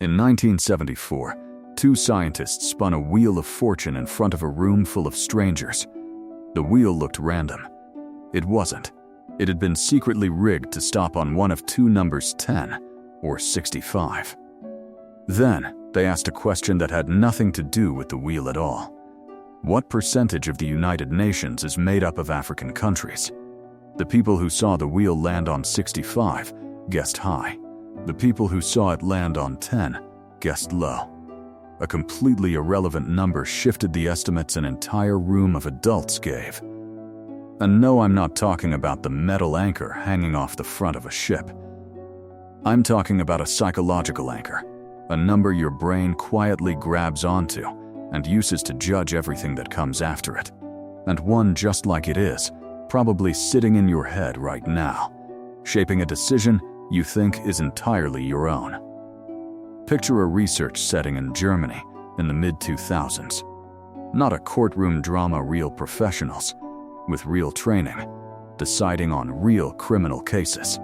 In 1974, two scientists spun a wheel of fortune in front of a room full of strangers. The wheel looked random. It wasn't. It had been secretly rigged to stop on one of two numbers, 10 or 65. Then, they asked a question that had nothing to do with the wheel at all. What percentage of the United Nations is made up of African countries? The people who saw the wheel land on 65 guessed high. The people who saw it land on 10 guessed low. A completely irrelevant number shifted the estimates an entire room of adults gave. And no, I'm not talking about the metal anchor hanging off the front of a ship. I'm talking about a psychological anchor, a number your brain quietly grabs onto and uses to judge everything that comes after it. And one just like it is, probably sitting in your head right now, shaping a decision you think is entirely your own. Picture a research setting in Germany in the mid-2000s. Not a courtroom drama, real professionals, with real training, deciding on real criminal cases.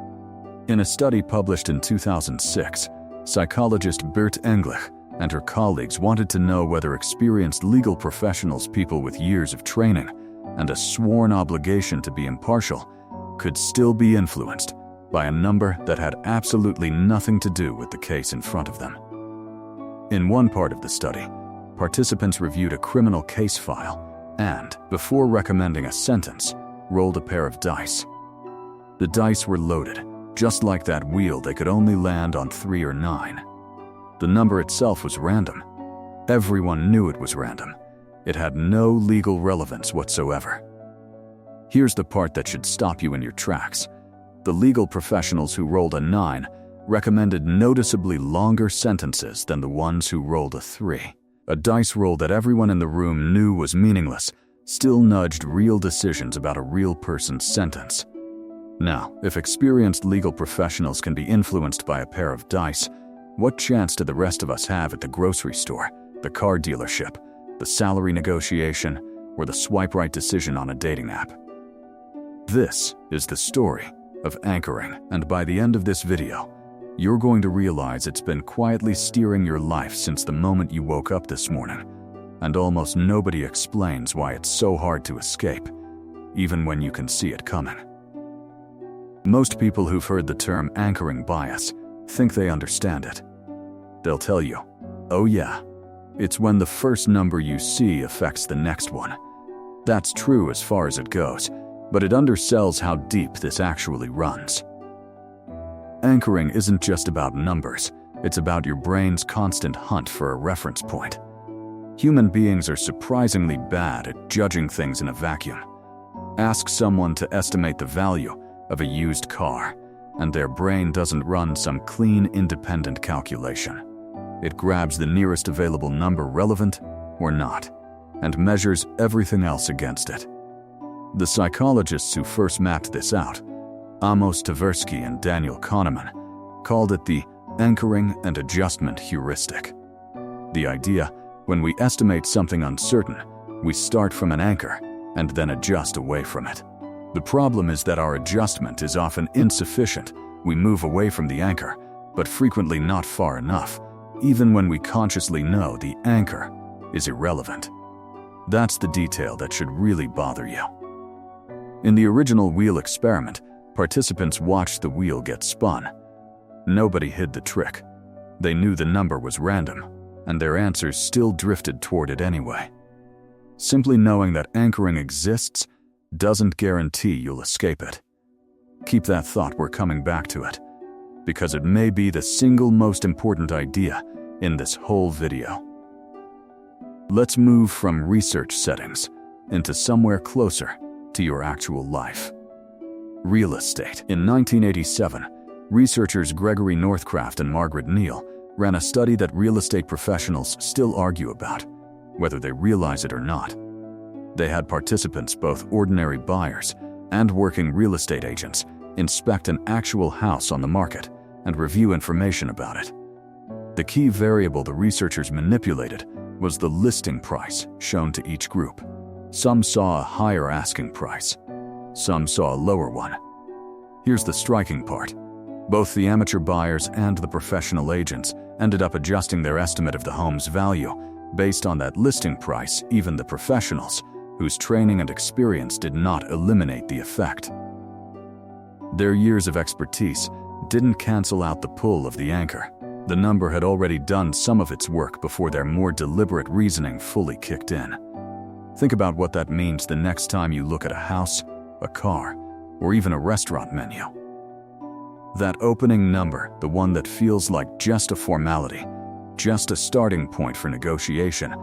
In a study published in 2006, psychologist Birte Englich and her colleagues wanted to know whether experienced legal professionals, people with years of training and a sworn obligation to be impartial, could still be influenced by a number that had absolutely nothing to do with the case in front of them. In one part of the study, participants reviewed a criminal case file and, before recommending a sentence, rolled a pair of dice. The dice were loaded. Just like that wheel, they could only land on 3 or 9. The number itself was random. Everyone knew it was random. It had no legal relevance whatsoever. Here's the part that should stop you in your tracks. The legal professionals who rolled a 9 recommended noticeably longer sentences than the ones who rolled a 3. A dice roll that everyone in the room knew was meaningless still nudged real decisions about a real person's sentence. Now, if experienced legal professionals can be influenced by a pair of dice, what chance do the rest of us have at the grocery store, the car dealership, the salary negotiation, or the swipe right decision on a dating app? This is the story of anchoring, and by the end of this video, you're going to realize it's been quietly steering your life since the moment you woke up this morning, and almost nobody explains why it's so hard to escape, even when you can see it coming. Most people who've heard the term anchoring bias think they understand it. They'll tell you, oh yeah, it's when the first number you see affects the next one. That's true as far as it goes, but it undersells how deep this actually runs. Anchoring isn't just about numbers, it's about your brain's constant hunt for a reference point. Human beings are surprisingly bad at judging things in a vacuum. Ask someone to estimate the value of a used car, and their brain doesn't run some clean, independent calculation. It grabs the nearest available number, relevant or not, and measures everything else against it. The psychologists who first mapped this out, Amos, Tversky, and Kahneman, called it the anchoring and adjustment heuristic. The idea, when we estimate something uncertain, we start from an anchor and then adjust away from it. The problem is that our adjustment is often insufficient. We move away from the anchor, but frequently not far enough, even when we consciously know the anchor is irrelevant. That's the detail that should really bother you. In the original wheel experiment, participants watched the wheel get spun. Nobody hid the trick. They knew the number was random, and their answers still drifted toward it anyway. Simply knowing that anchoring exists doesn't guarantee you'll escape it. Keep that thought, we're coming back to it, because it may be the single most important idea in this whole video. Let's move from research settings into somewhere closer to your actual life. Real estate. In 1987, researchers Gregory, Northcraft, and Margaret Neale ran a study that real estate professionals still argue about, whether they realize it or not. They had participants, both ordinary buyers and working real estate agents, inspect an actual house on the market and review information about it. The key variable the researchers manipulated was the listing price shown to each group. Some saw a higher asking price. Some saw a lower one. Here's the striking part. Both the amateur buyers and the professional agents ended up adjusting their estimate of the home's value based on that listing price, even the professionals, whose training and experience did not eliminate the effect. Their years of expertise didn't cancel out the pull of the anchor. The number had already done some of its work before their more deliberate reasoning fully kicked in. Think about what that means the next time you look at a house, a car, or even a restaurant menu. That opening number, the one that feels like just a formality, just a starting point for negotiation,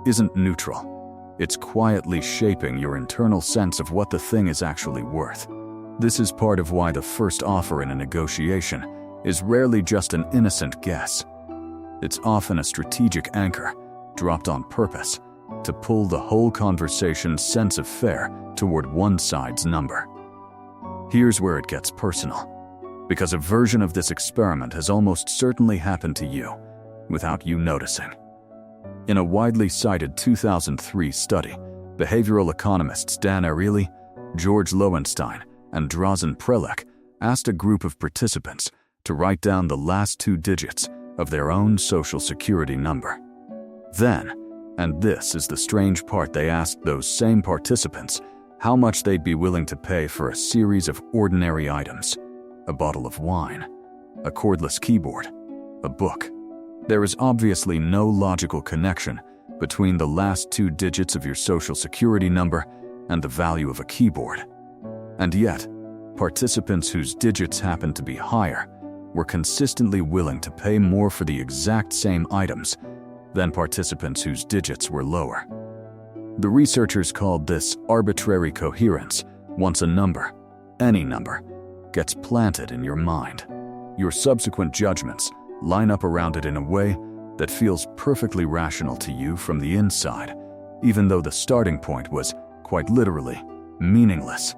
isn't neutral. It's quietly shaping your internal sense of what the thing is actually worth. This is part of why the first offer in a negotiation is rarely just an innocent guess. It's often a strategic anchor, dropped on purpose, to pull the whole conversation's sense of fair toward one side's number. Here's where it gets personal, because a version of this experiment has almost certainly happened to you, without you noticing. In a widely cited 2003 study, behavioral economists Dan Ariely, George Loewenstein, and Drazen Prelec asked a group of participants to write down the last 2 digits of their own social security number. Then, and this is the strange part, they asked those same participants how much they'd be willing to pay for a series of ordinary items: a bottle of wine, a cordless keyboard, a book. There is obviously no logical connection between the last 2 digits of your social security number and the value of a keyboard. And yet, participants whose digits happened to be higher were consistently willing to pay more for the exact same items than participants whose digits were lower. The researchers called this arbitrary coherence. Once a number, any number, gets planted in your mind, your subsequent judgments line up around it in a way that feels perfectly rational to you from the inside, even though the starting point was, quite literally, meaningless.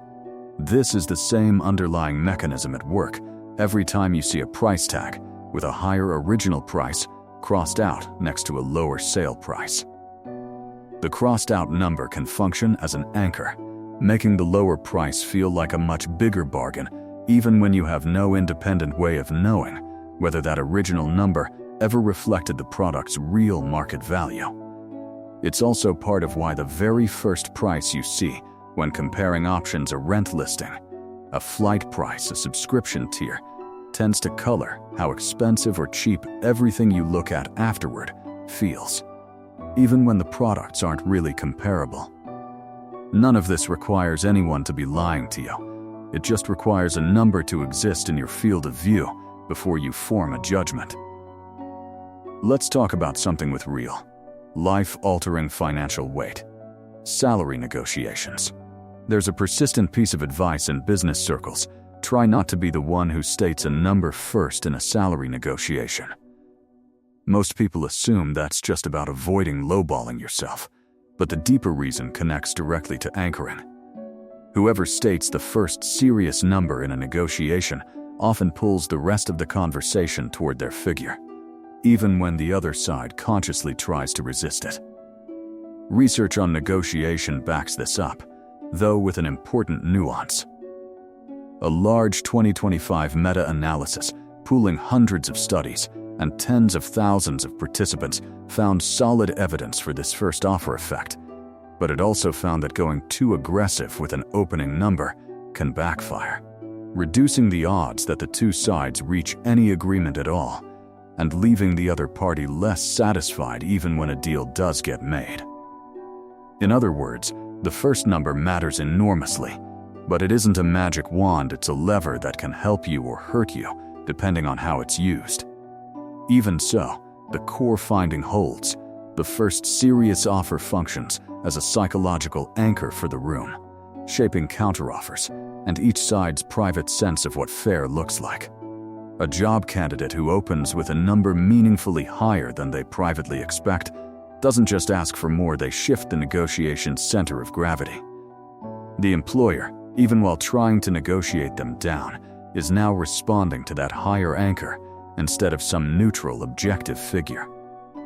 This is the same underlying mechanism at work every time you see a price tag with a higher original price crossed out next to a lower sale price. The crossed out number can function as an anchor, making the lower price feel like a much bigger bargain, even when you have no independent way of knowing whether that original number ever reflected the product's real market value. It's also part of why the very first price you see when comparing options, a rent listing, a flight price, a subscription tier, tends to color how expensive or cheap everything you look at afterward feels, even when the products aren't really comparable. None of this requires anyone to be lying to you. It just requires a number to exist in your field of view before you form a judgment. Let's talk about something with real, life-altering financial weight: salary negotiations. There's a persistent piece of advice in business circles: try not to be the one who states a number first in a salary negotiation. Most people assume that's just about avoiding lowballing yourself, but the deeper reason connects directly to anchoring. Whoever states the first serious number in a negotiation often pulls the rest of the conversation toward their figure, even when the other side consciously tries to resist it. Research on negotiation backs this up, though with an important nuance. A large 2025 meta-analysis, pooling hundreds of studies and tens of thousands of participants, found solid evidence for this first offer effect, but it also found that going too aggressive with an opening number can backfire, reducing the odds that the two sides reach any agreement at all, and leaving the other party less satisfied even when a deal does get made. In other words, the first number matters enormously, but it isn't a magic wand, it's a lever that can help you or hurt you, depending on how it's used. Even so, the core finding holds. The first serious offer functions as a psychological anchor for the room, shaping counteroffers and each side's private sense of what fair looks like. A job candidate who opens with a number meaningfully higher than they privately expect doesn't just ask for more, they shift the negotiation's center of gravity. The employer, even while trying to negotiate them down, is now responding to that higher anchor instead of some neutral, objective figure.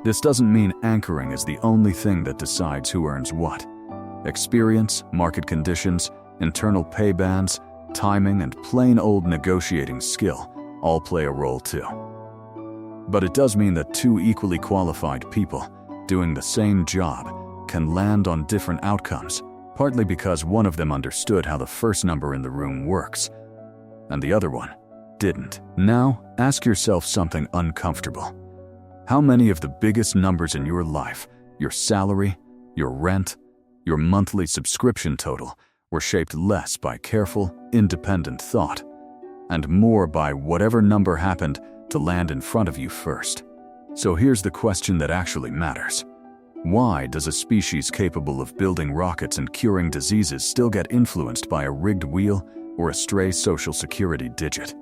This doesn't mean anchoring is the only thing that decides who earns what. Experience, market conditions, internal pay bands, timing, and plain old negotiating skill all play a role too. But it does mean that two equally qualified people doing the same job can land on different outcomes, partly because one of them understood how the first number in the room works, and the other one didn't. Now, ask yourself something uncomfortable. How many of the biggest numbers in your life, your salary, your rent, your monthly subscription total, were shaped less by careful, independent thought, and more by whatever number happened to land in front of you first? So here's the question that actually matters. Why does a species capable of building rockets and curing diseases still get influenced by a rigged wheel or a stray social security digit?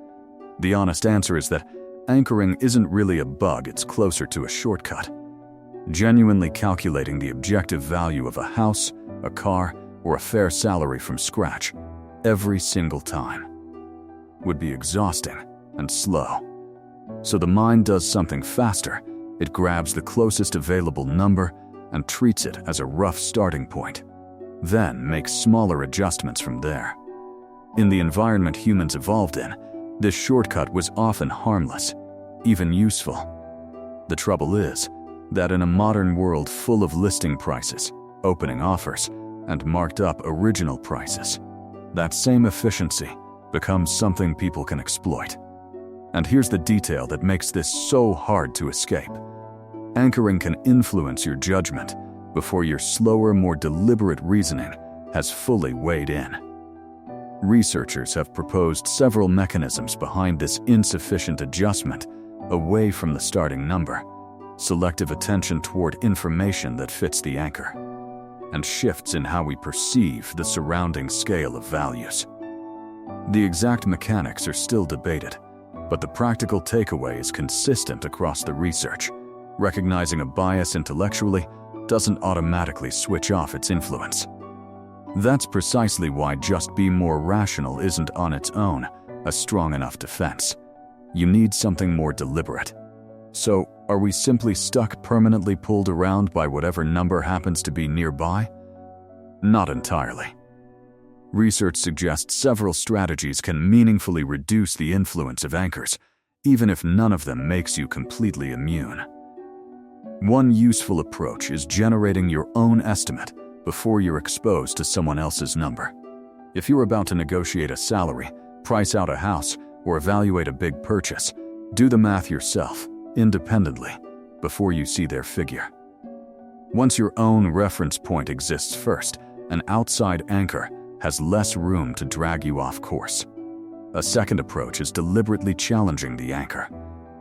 The honest answer is that anchoring isn't really a bug, it's closer to a shortcut. Genuinely calculating the objective value of a house, a car, or a fair salary from scratch every single time would be exhausting and slow. So the mind does something faster. It grabs the closest available number and treats it as a rough starting point, then makes smaller adjustments from there. In the environment humans evolved in, this shortcut was often harmless, even useful. The trouble is that in a modern world full of listing prices, opening offers, and marked up original prices, that same efficiency becomes something people can exploit. And here's the detail that makes this so hard to escape. Anchoring can influence your judgment before your slower, more deliberate reasoning has fully weighed in. Researchers have proposed several mechanisms behind this insufficient adjustment away from the starting number: selective attention toward information that fits the anchor, and shifts in how we perceive the surrounding scale of values. The exact mechanics are still debated, but the practical takeaway is consistent across the research. Recognizing a bias intellectually doesn't automatically switch off its influence. That's precisely why just be more rational isn't on its own a strong enough defense. You need something more deliberate. So, are we simply stuck permanently pulled around by whatever number happens to be nearby? Not entirely. Research suggests several strategies can meaningfully reduce the influence of anchors, even if none of them makes you completely immune. One useful approach is generating your own estimate before you're exposed to someone else's number. If you're about to negotiate a salary, price out a house, or evaluate a big purchase, do the math yourself, independently, before you see their figure. Once your own reference point exists first, an outside anchor has less room to drag you off course. A second approach is deliberately challenging the anchor.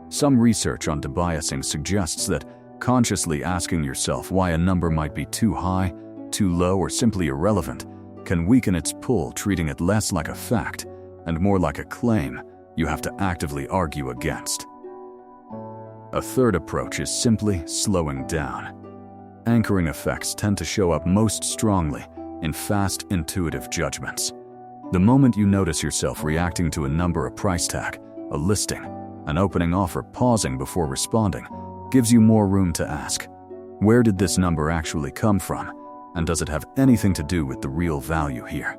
Some research on debiasing suggests that consciously asking yourself why a number might be too high, too low, or simply irrelevant can weaken its pull, treating it less like a fact and more like a claim you have to actively argue against. A third approach is simply slowing down. Anchoring effects tend to show up most strongly in fast, intuitive judgments. The moment you notice yourself reacting to a number, a price tag, a listing, an opening offer, pausing before responding, gives you more room to ask, where did this number actually come from, and does it have anything to do with the real value here?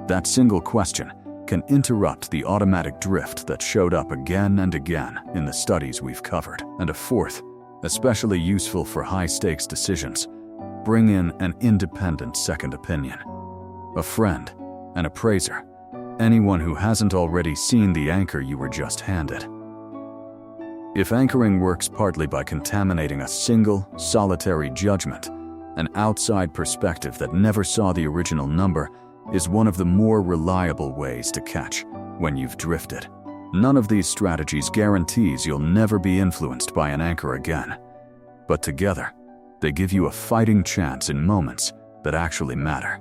That single question can interrupt the automatic drift that showed up again and again in the studies we've covered. And a fourth, especially useful for high-stakes decisions, bring in an independent second opinion. A friend, an appraiser, anyone who hasn't already seen the anchor you were just handed. If anchoring works partly by contaminating a single, solitary judgment, an outside perspective that never saw the original number is one of the more reliable ways to catch when you've drifted. None of these strategies guarantees you'll never be influenced by an anchor again, but together, they give you a fighting chance in moments that actually matter.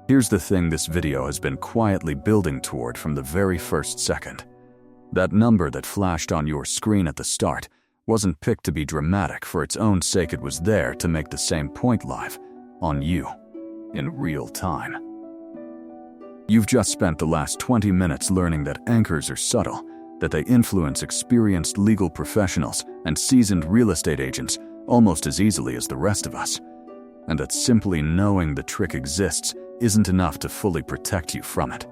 Here's the thing this video has been quietly building toward from the very first second. That number that flashed on your screen at the start wasn't picked to be dramatic for its own sake. It was there to make the same point live, on you, in real time. You've just spent the last 20 minutes learning that anchors are subtle, that they influence experienced legal professionals and seasoned real estate agents almost as easily as the rest of us, and that simply knowing the trick exists isn't enough to fully protect you from it.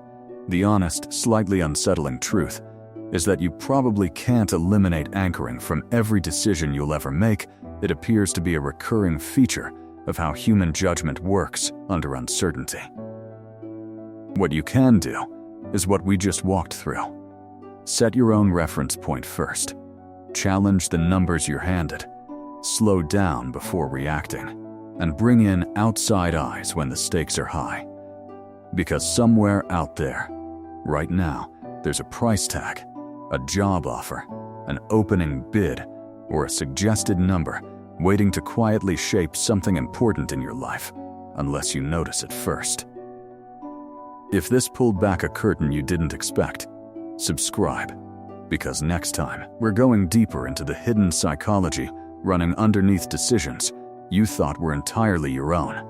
The honest, slightly unsettling truth is that you probably can't eliminate anchoring from every decision you'll ever make. It appears to be a recurring feature of how human judgment works under uncertainty. What you can do is what we just walked through. Set your own reference point first. Challenge the numbers you're handed. Slow down before reacting. And bring in outside eyes when the stakes are high. Because somewhere out there, right now, there's a price tag, a job offer, an opening bid, or a suggested number waiting to quietly shape something important in your life, unless you notice it first. If this pulled back a curtain you didn't expect, subscribe, because next time we're going deeper into the hidden psychology running underneath decisions you thought were entirely your own.